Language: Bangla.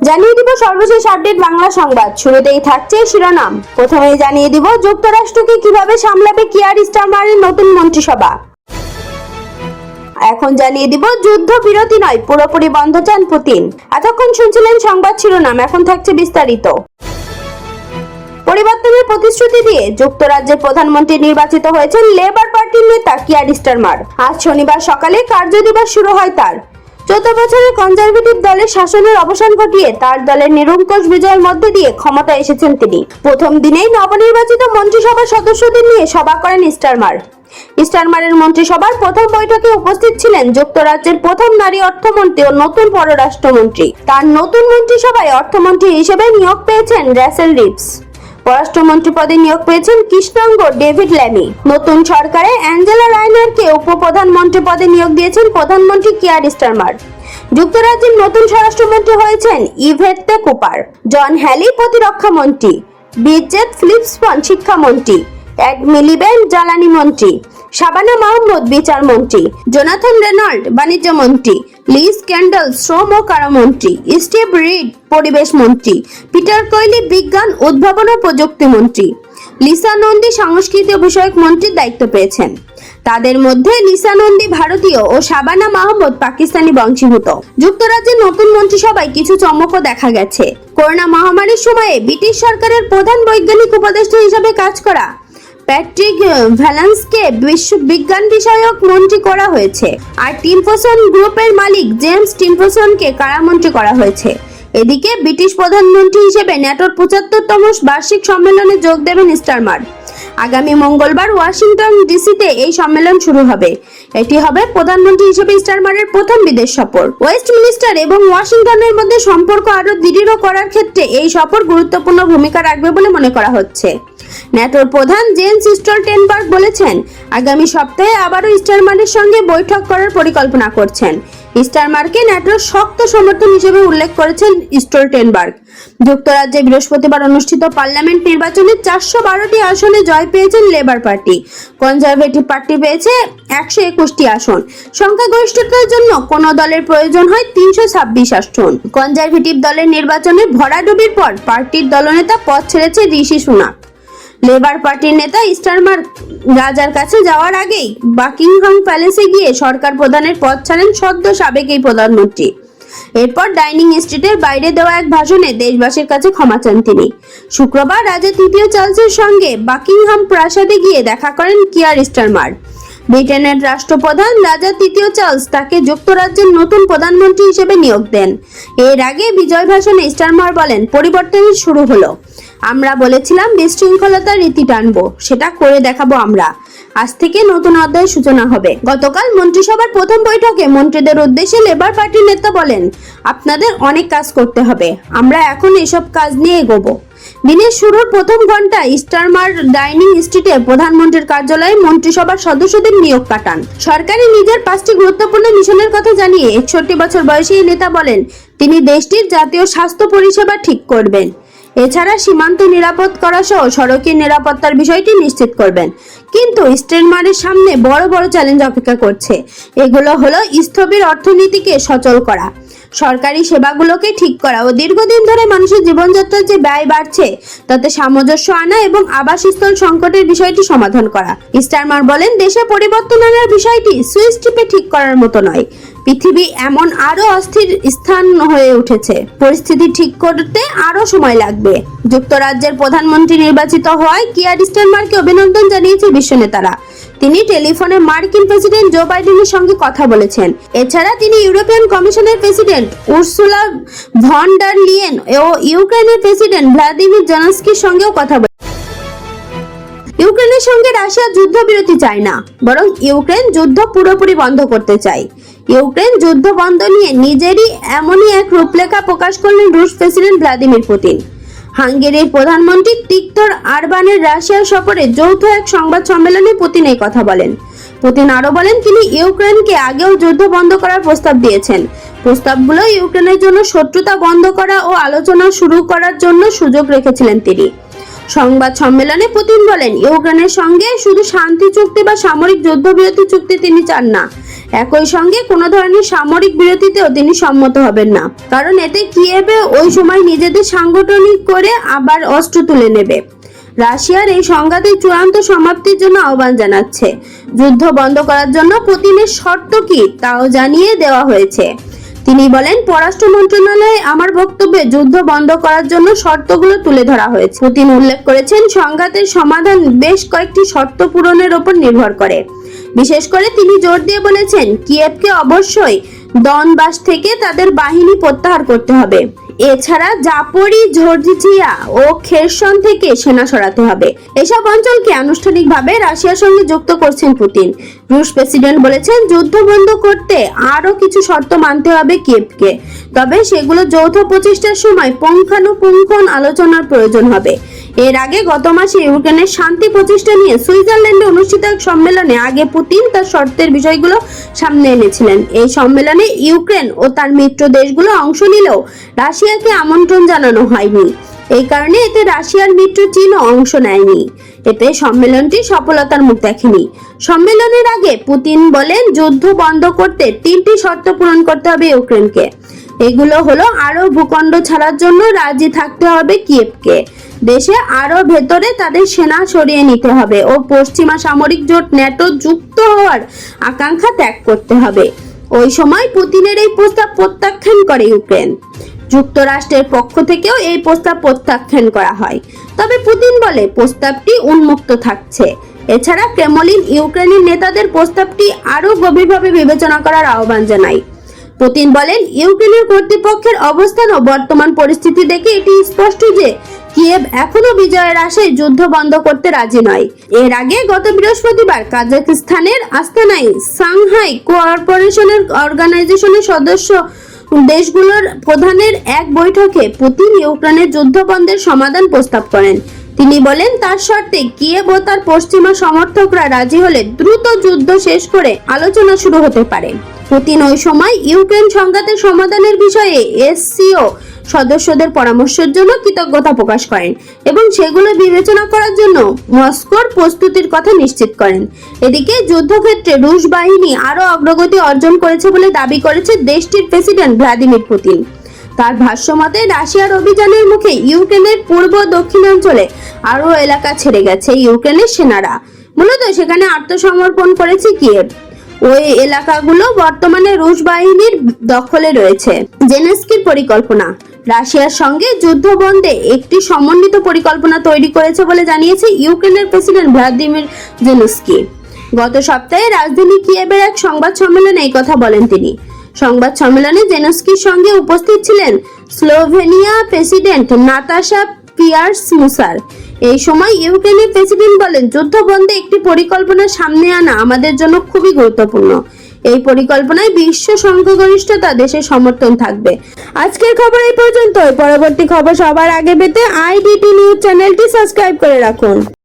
জানিয়ে দিব সর্বশেষ আপডেট বাংলা সংবাদ। শুরুতেই থাকছে শিরোনাম। প্রথমেই জানিয়ে দিব যুক্তরাষ্ট্রকে কিভাবে সামলাবে কিয়ার স্টারমারের নতুন মন্ত্রিসভা। এখন জানিয়ে দিব যুদ্ধ বিরতি নয়, পুরোপুরি বন্ধ চান পুতিন। এতক্ষণ শুনছিলেন সংবাদ শিরোনাম, এখন থাকছে বিস্তারিত। পরিবর্তনের প্রতিশ্রুতি দিয়ে যুক্তরাজ্যের প্রধানমন্ত্রী নির্বাচিত হয়েছেন লেবার পার্টির নেতা কিয়ার স্টারমার। আজ শনিবার সকালে কার্যদিবস শুরু হয় তার। 14 বছরের কনজারভেটিভ দলের শাসনের অবসান ঘটিয়ে তার দলের নিরঙ্কুশ বিজয়ের মধ্যে দিয়ে ক্ষমতায় এসেছেন তিনি। প্রথম দিনেই নবনির্বাচিত মন্ত্রিসভার সদস্যদের নিয়ে সভা করেন স্টারমারের মন্ত্রিসভার প্রথম বৈঠকে উপস্থিত ছিলেন যুক্তরাজ্যের প্রথম নারী অর্থমন্ত্রী ও নতুন পররাষ্ট্রমন্ত্রী। তার নতুন মন্ত্রিসভায় অর্থমন্ত্রী হিসেবে নিয়োগ পেয়েছেন রেচেল রিভস। পররাষ্ট্রমন্ত্রী পদে নিয়োগ পেয়েছেন কৃষ্ণাঙ্গ ডেভিড ল্যামি। নতুন সরকারে অ্যাঞ্জেলা রাইনারকে উপপ্রধানমন্ত্রী পদে নিয়োগ দিয়েছেন প্রধানমন্ত্রী কিয়ার স্টারমার। যুক্তরাজ্যের নতুন স্বরাষ্ট্রমন্ত্রী হয়েছেন ইভেট্টে কুপার। জন হ্যালি প্রতিরক্ষা মন্ত্রী, ব্রিজেট ফিলিপসন শিক্ষামন্ত্রী, এড মিলিব্যান্ড জ্বালানি মন্ত্রী, শাবানা মাহমুদ বিচার মন্ত্রী, জোনাথন রেনল্ড বাণিজ্য মন্ত্রী, লিজ ক্যান্ডল শ্রম ও কারামন্ত্রী, স্টিভ রিড পরিবেশ মন্ত্রী, পিটার কৈলি বিজ্ঞান উদ্ভাবন ও প্রযুক্তি মন্ত্রী, লিসা নন্দী সংস্কৃতি বিষয়ক মন্ত্রীর দায়িত্ব পেয়েছেন। তাদের মধ্যে লিসা নন্দী ভারতীয় ও শাবানা মাহমুদ পাকিস্তানি বংশীভূত। যুক্তরাজ্যের নতুন মন্ত্রিসভায় কিছু চমকও দেখা গেছে। করোনা মহামারীর সময়ে ব্রিটিশ সরকারের প্রধান বৈজ্ঞানিক উপদেষ্টা হিসেবে কাজ করা প্যাট্রিক ভ্যালেন্সকে বিশ্ব বিজ্ঞান বিষয়ক মন্ত্রী করা হয়েছে, আর টিম্পসন গ্রুপের মালিক জেমস টিম্পসনকে কারামন্ত্রী করা হয়েছে। এদিকে ব্রিটিশ প্রধানমন্ত্রী হিসেবে ন্যাটোর 75তম বার্ষিক সম্মেলনে যোগ দেবেন স্টারমার। আগামী মঙ্গলবার ওয়াশিংটন ডিসিতে এই সম্মেলন শুরু হবে। এটি হবে প্রধানমন্ত্রী হিসেবে স্টারমারের প্রথম বিদেশ সফর। ওয়েস্টমিনিস্টার এবং ওয়াশিংটনের মধ্যে সম্পর্ক আরো দৃঢ় করার ক্ষেত্রে এই সফর গুরুত্বপূর্ণ ভূমিকা রাখবে বলে মনে করা হচ্ছে। ন্যাটোর প্রধান জেন্স স্টোলটেনবার্গ বলেছেন, আগামী সপ্তাহে আবারও স্টারমারের সঙ্গে বৈঠক করার পরিকল্পনা করছেন। স্টারমারকে ন্যাটোর শক্ত সমর্থন হিসেবে উল্লেখ করেছেন স্টোলটেনবার্গ। যুক্তরাজ্যে বৃহস্পতিবার অনুষ্ঠিত পার্লামেন্ট নির্বাচনে 412টি আসনে জয় পেয়েছেন লেবার পার্টি। কনজারভেটিভ পার্টি পেয়েছে 121টি আসন। সংখ্যাগরিষ্ঠতার জন্য কোন দলের প্রয়োজন হয় 326 আসন। কনজারভেটিভ দলের নির্বাচনে ভরাডুবির পর পার্টির দলনেতা পদ ছেড়েছে ঋষি সুনাক। লেবার পার্টির নেতা স্টারমার রাজার কাছে যাওয়ার আগেই বাকিংহাম প্যালেসে গিয়ে সরকার প্রধানের পদ ছাড়েন সদ্য সাবেক এই প্রধানমন্ত্রী। এরপর ডাইনিং স্ট্রিটের বাইরে দেওয়া এক ভাষণে দেশবাসীর কাছে ক্ষমা চান তিনি। শুক্রবার রাজা তৃতীয় চার্লসের সঙ্গে বাকিংহাম প্রাসাদে গিয়ে দেখা করেন কিয়ার স্টারমার। ব্রিটেনের রাষ্ট্রপ্রধান রাজা তৃতীয় চার্লস তাকে যুক্তরাজ্যের নতুন প্রধানমন্ত্রী হিসেবে নিয়োগ দেন। এর আগে বিজয় ভাষণে স্টারমার বলেন, পরিবর্তনের শুরু হলো। আমরা বলেছিলাম বিশৃঙ্খলতার রীতি টানবো, সেটা করে দেখাবো আমরা। আজ থেকে নতুন অধ্যায়ের সূচনা হবে। গতকাল মন্ত্রিসভার প্রথম বৈঠকে মন্ত্রীদের উদ্দেশ্যে লেবার পার্টির নেতা বলেন, আপনাদের অনেক কাজ করতে হবে, আমরা এখন এসব কাজ নিয়ে এগোবো। দিনের শুরুর প্রথম ঘন্টায় স্টারমার ডাইনিং স্ট্রিটে প্রধানমন্ত্রীর কার্যালয়ে মন্ত্রিসভার সদস্যদের নিয়োগ কাটান। সরকারি নিজের 5টি গুরুত্বপূর্ণ মিশনের কথা জানিয়ে 61 বছর বয়সী এই নেতা বলেন, তিনি দেশটির জাতীয় স্বাস্থ্য পরিষেবা ঠিক করবেন। এছাড়া সীমান্ত নিরাপদ করা সহ সড়কের নিরাপত্তার বিষয়টি নিশ্চিত করবেন। কিন্তু স্টারমারের সামনে বড় বড় চ্যালেঞ্জ অপেক্ষা করছে। এগুলো হলো স্থবির অর্থনীতিকে সচল করা, সরকারি সেবাগুলোকে ঠিক করা ও দীর্ঘদিন ধরে মানুষের জীবনযাত্রার যে ব্যয় বাড়ছে তাতে সামঞ্জস্য আনা এবং আবাসস্থল সংকটের বিষয়টি সমাধান করা। স্টারমার বলেন, দেশে পরিবর্তন আনার বিষয়টি সুইচ টিপে ঠিক করার মতো নয়। পৃথিবী এমন আরো অস্থির স্থান হয়ে উঠেছে, পরিস্থিতি ঠিক করতে আরো সময় লাগবে। যুক্তরাজ্যের প্রধানমন্ত্রী নির্বাচিত হওয়ায় কিয়ার স্টারমারকে অভিনন্দন জানিয়েছে বিশ্ব নেতারা। তিনি টেলিফোনে মার্কিন প্রেসিডেন্ট জো বাইডেনের সঙ্গে কথা বলেছেন। এছাড়া তিনি ইউরোপিয়ান কমিশনের president Ursula von der Leyen ও ইউক্রেনের প্রেসিডেন্ট ভ্লাদিমির জেলেনস্কির সঙ্গেও কথা বলেছেন। ইউক্রেনের সঙ্গে রাশিয়া যুদ্ধবিরতি চায় না, বরং ইউক্রেন যুদ্ধ পুরোপুরি বন্ধ করতে চায়। ইউক্রেন যুদ্ধ বন্ধ নিয়ে নিজেরই এমনই এক রূপরেখা প্রকাশ করলেন রুশ প্রেসিডেন্ট ভ্লাদিমির পুতিন। হাঙ্গেরির প্রধানমন্ত্রী টিক্টর আরবানের রাশিয়ার সফরে যৌথ এক সংবাদ সম্মেলনে পুতিন এই কথা বলেন। পুতিন আরো বলেন, তিনি ইউক্রেনকে আগেও যুদ্ধ বন্ধ করার প্রস্তাব দিয়েছেন। প্রস্তাবগুলো ইউক্রেনের জন্য শত্রুতা বন্ধ করা ও আলোচনা শুরু করার জন্য সুযোগ রেখেছিলেন তিনি। সংবাদ সম্মেলনে পুতিন বলেন, ইউক্রেনের সঙ্গে শুধু শান্তি চুক্তি বা সামরিক যুদ্ধবিরতি চুক্তি তিনি চান না, একই সঙ্গে কোনো ধরনের সামরিক বিরতিতেও তিনি সম্মত হবেন না, কারণ এতে কিয়েভে ওই সময় নিজেদের সাংগঠনিক করে আবার অস্ত্র তুলে নেবে। রাশিয়ার এই সংঘাতের চূড়ান্ত সমাপ্তির জন্য আহ্বান জানাচ্ছে। যুদ্ধ বন্ধ করার জন্য পুতিনের শর্ত কি তাও জানিয়ে দেওয়া হয়েছে। তিনি বলেন, পররাষ্ট্র মন্ত্রণালয়ে আমার বক্তব্যে যুদ্ধ বন্ধ করার জন্য শর্তগুলো তুলে ধরা হয়েছে। পুতিন উল্লেখ করেছেন, সংঘাতের সমাধান বেশ কয়েকটি শর্ত পূরণের উপর নির্ভর করে। বিশেষ করে তিনি জোর দিয়ে বলেছেন, কিয়েভকে অবশ্যই দনবাস থেকে তাদের বাহিনী প্রত্যাহার করতে হবে। এছাড়া জাপোরিঝিয়া ও খেরসন থেকে সেনা সরাতে হবে। এসব অঞ্চলকে আনুষ্ঠানিকভাবে রাশিয়ার সঙ্গে যুক্ত করছেন পুতিন। রুশ প্রেসিডেন্ট বলেছেন, যুদ্ধ বন্ধ করতে আরো কিছু শর্ত মানতে হবে কিয়েভকে, তবে সেগুলো যৌথ প্রচেষ্টার সময় পুঙ্খানুপুঙ্খ আলোচনার প্রয়োজন হবে। এর আগে গত মাসে ইউক্রেনের শান্তি প্রচেষ্টা নিয়ে সুইজারল্যান্ডে অনুষ্ঠিত এক সম্মেলনে আগে পুতিন তার শর্তের বিষয়গুলো সামনে এনেছিলেন। এই সম্মেলনে ইউক্রেন ও তার মিত্র দেশগুলো অংশ নিলেও রাশিয়াকে আমন্ত্রণ জানানো হয়নি। এই কারণে এতে রাশিয়ার মিত্র চীনও অংশ নেয়নি। এতে সম্মেলনটি সফলতার মুখ দেখেনি। সম্মেলনের আগে পুতিন বলেন, যুদ্ধ বন্ধ করতে 3টি শর্ত পূরণ করতে হবে ইউক্রেনকে। এগুলো হলো, আরো ভূখণ্ড ছাড়ার জন্য রাজি থাকতে হবে কিয়েভকে, দেশে আরো ভেতরে তাদের সেনা সরিয়ে নিতে হবে ও পশ্চিমা সামরিক জোট ন্যাটো যুক্ত হওয়ার আকাঙ্ক্ষা ত্যাগ করতে হবে। ওই সময় পুতিনের এই প্রস্তাব প্রত্যাখ্যান করে ইউক্রেন। যুক্তরাষ্ট্রের পক্ষ থেকেও এই প্রস্তাব প্রত্যাখ্যান করা হয়, তবে পুতিন বলে প্রস্তাবটি উন্মুক্ত থাকছে। এছাড়া ক্রেমলিন ইউক্রেনের নেতাদের প্রস্তাবটি আরো গভীরভাবে বিবেচনা করার আহ্বান জানায়। পুতিন বলেন, ইউক্রেনের কর্তৃপক্ষের অবস্থান ও বর্তমান পরিস্থিতি দেখে এটি স্পষ্ট যে কিয়েভ এখনো বিজয়ের আশায় যুদ্ধ বন্ধ করতে রাজি নয়। এর আগে গত বৃহস্পতিবার কাজাখস্তানের আস্তানায় সাংহাই কোঅপারেশনের অর্গানাইজেশনের সদস্য দেশগুলোর প্রধানের এক বৈঠকে পুতিন ইউক্রেনের যুদ্ধ বন্ধের সমাধান প্রস্তাব করেন। তিনি বলেন, তার শর্তে কিয়েভ ও তার পশ্চিমা সমর্থকরা রাজি হলে দ্রুত যুদ্ধ শেষ করে আলোচনা শুরু হতে পারে। পুতিন ওই সময় ইউক্রেন সংঘাতের সমাধানের বিষয়ে এসসিও সদস্যদের পরামর্শের জন্য কৃতজ্ঞতা প্রকাশ করেন এবং সেগুলো বিবেচনা করার জন্য মস্কোর প্রস্তুতির কথা নিশ্চিত করেন। এদিকে যুদ্ধক্ষেত্রে রুশ বাহিনী আরো অগ্রগতি অর্জন করেছে বলে দাবি করেছে দেশটির প্রেসিডেন্ট ভ্লাদিমির পুতিন। তার ভাষ্যমতে, রাশিয়ার অভিযানের মুখে ইউক্রেনের পূর্ব দক্ষিণাঞ্চলে আরো এলাকা ছেড়ে গেছে ইউক্রেনের সেনারা। মূলত সেখানে আত্মসমর্পণ করেছে কিয়েভ। ওই এলাকাগুলো বর্তমানে রুশ বাহিনীর দখলে রয়েছে। জেলেনস্কির পরিকল্পনা, রাশিয়ার সঙ্গে যুদ্ধ বন্ধে একটি সমন্বিত পরিকল্পনা তৈরি করেছে বলে জানিয়েছে ইউক্রেনের প্রেসিডেন্ট ভ্লাদিমির জেলেনস্কি। গত সপ্তাহে রাজধানী কিয়েভের এক সংবাদ সম্মেলনে এই কথা বলেন তিনি। সংবাদ সম্মেলনে জেলেনস্কির সঙ্গে উপস্থিত ছিলেন স্লোভেনিয়া প্রেসিডেন্ট নাতাশা পিয়ার্স-মুসার। এই সময় ইউক্রেনের প্রেসিডেন্ট বলেন, যুদ্ধ বন্ধে একটি পরিকল্পনা সামনে আনা আমাদের জন্য খুবই গুরুত্বপূর্ণ। এই পরিকল্পনায় বিশ্ব সংখ্যাগরিষ্ঠতা দেশের সমর্থন থাকবে। আজকের খবর এই পর্যন্তই। পরবর্তী খবর সবার আগে পেতে আইডিটি নিউজ চ্যানেলটি সাবস্ক্রাইব করে রাখুন।